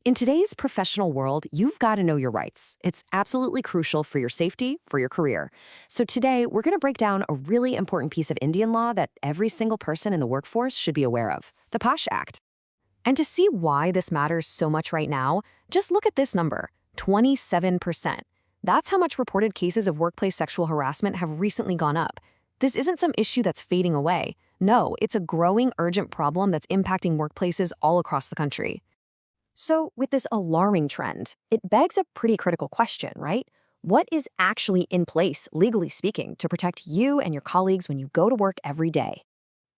In today's professional world, you've got to know your rights. It's absolutely crucial for your safety, for your career. So today, we're going to break down a really important piece of Indian law that every single person in the workforce should be aware of, the POSH Act. And to see why this matters so much right now, just look at this number, 27%. That's how much reported cases of workplace sexual harassment have recently gone up. This isn't some issue that's fading away. No, it's a growing, urgent problem that's impacting workplaces all across the country. So, with this alarming trend, it begs a pretty critical question, right? What is actually in place, legally speaking, to protect you and your colleagues when you go to work every day?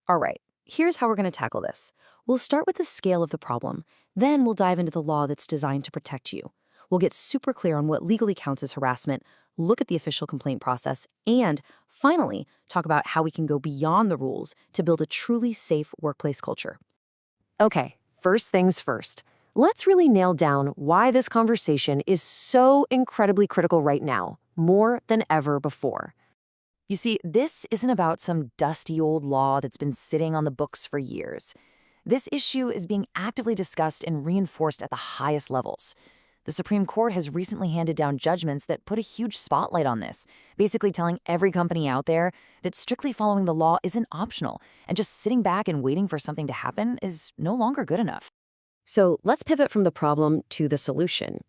All right, here's how we're going to tackle this. We'll start with the scale of the problem, then we'll dive into the law that's designed to protect you. We'll get super clear on what legally counts as harassment, look at the official complaint process, and finally, talk about how we can go beyond the rules to build a truly safe workplace culture. Okay, first things first. Let's really nail down why this conversation is so incredibly critical right now, more than ever before. You see, this isn't about some dusty old law that's been sitting on the books for years. This issue is being actively discussed and reinforced at the highest levels. The Supreme Court has recently handed down judgments that put a huge spotlight on this, basically telling every company out there that strictly following the law isn't optional, and just sitting back and waiting for something to happen is no longer good enough. So let's pivot from the problem to the solution.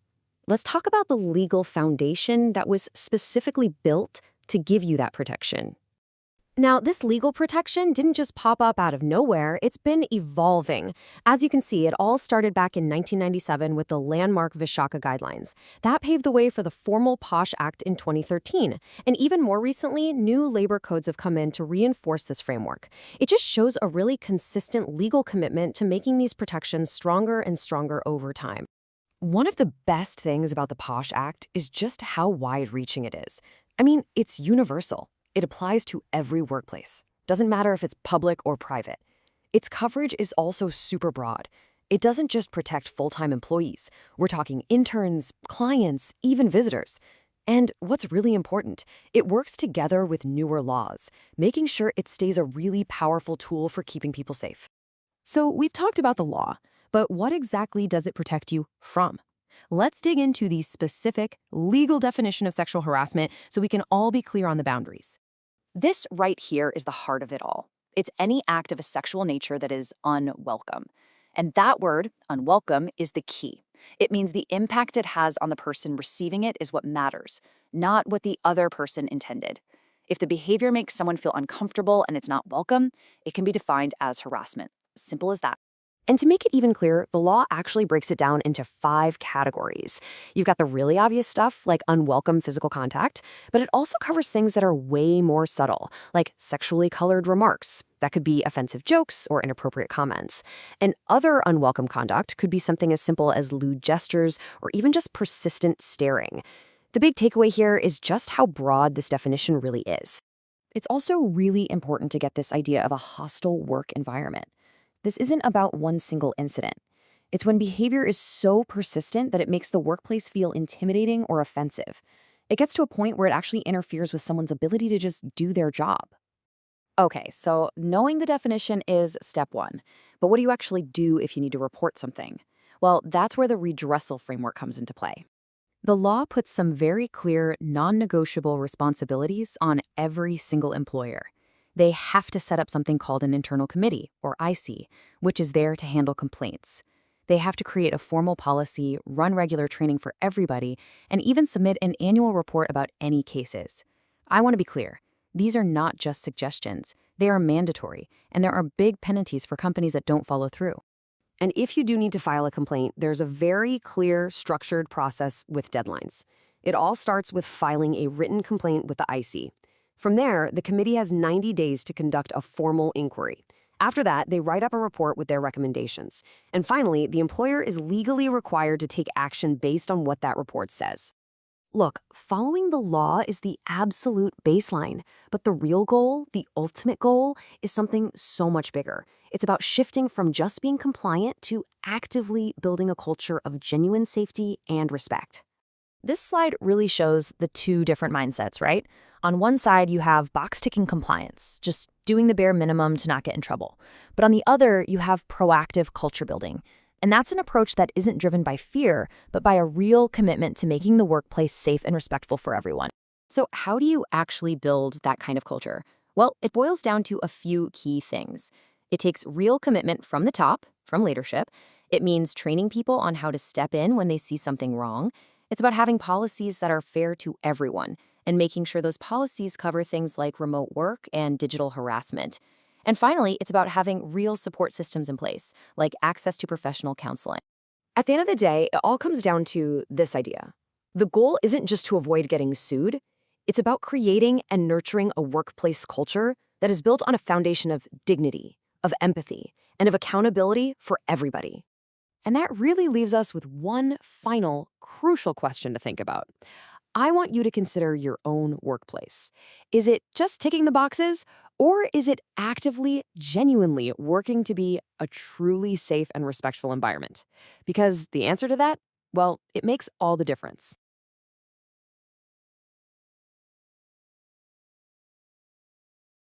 Let's talk about the legal foundation that was specifically built to give you that protection. Now, this legal protection didn't just pop up out of nowhere, it's been evolving. As you can see, it all started back in 1997 with the landmark Vishaka Guidelines. That paved the way for the formal POSH Act in 2013. And even more recently, new labor codes have come in to reinforce this framework. It just shows a really consistent legal commitment to making these protections stronger and stronger over time. One of the best things about the POSH Act is just how wide-reaching it is. I mean, it's universal. It applies to every workplace. Doesn't matter if it's public or private. Its coverage is also super broad. It doesn't just protect full-time employees. We're talking interns, clients, even visitors. And what's really important, it works together with newer laws, making sure it stays a really powerful tool for keeping people safe. So we've talked about the law, but what exactly does it protect you from? Let's dig into the specific legal definition of sexual harassment so we can all be clear on the boundaries. This right here is the heart of it all. It's any act of a sexual nature that is unwelcome. And that word, unwelcome, is the key. It means the impact it has on the person receiving it is what matters, not what the other person intended. If the behavior makes someone feel uncomfortable and it's not welcome, it can be defined as harassment. Simple as that. And to make it even clearer, the law actually breaks it down into 5 categories. You've got the really obvious stuff, like unwelcome physical contact, but it also covers things that are way more subtle, like sexually colored remarks. That could be offensive jokes or inappropriate comments. And other unwelcome conduct could be something as simple as lewd gestures or even just persistent staring. The big takeaway here is just how broad this definition really is. It's also really important to get this idea of a hostile work environment. This isn't about one single incident. It's when behavior is so persistent that it makes the workplace feel intimidating or offensive. It gets to a point where it actually interferes with someone's ability to just do their job. Okay, so knowing the definition is step 1. But what do you actually do if you need to report something? Well, that's where the redressal framework comes into play. The law puts some very clear, non-negotiable responsibilities on every single employer. They have to set up something called an internal committee, or IC, which is there to handle complaints. They have to create a formal policy, run regular training for everybody, and even submit an annual report about any cases. I want to be clear. These are not just suggestions. They are mandatory, and there are big penalties for companies that don't follow through. And if you do need to file a complaint, there's a very clear, structured process with deadlines. It all starts with filing a written complaint with the IC. From there, the committee has 90 days to conduct a formal inquiry. After that, they write up a report with their recommendations. And finally, the employer is legally required to take action based on what that report says. Look, following the law is the absolute baseline, but the real goal, the ultimate goal, is something so much bigger. It's about shifting from just being compliant to actively building a culture of genuine safety and respect. This slide really shows the 2 different mindsets, right? On one side, you have box-ticking compliance, just doing the bare minimum to not get in trouble. But on the other, you have proactive culture building. And that's an approach that isn't driven by fear, but by a real commitment to making the workplace safe and respectful for everyone. So, how do you actually build that kind of culture? Well, it boils down to a few key things. It takes real commitment from the top, from leadership. It means training people on how to step in when they see something wrong. It's about having policies that are fair to everyone and making sure those policies cover things like remote work and digital harassment. And finally, it's about having real support systems in place, like access to professional counseling. At the end of the day, it all comes down to this idea. The goal isn't just to avoid getting sued, it's about creating and nurturing a workplace culture that is built on a foundation of dignity, of empathy, and of accountability for everybody. And that really leaves us with one final, crucial question to think about. I want you to consider your own workplace. Is it just ticking the boxes, or is it actively, genuinely working to be a truly safe and respectful environment? Because the answer to that, well, it makes all the difference.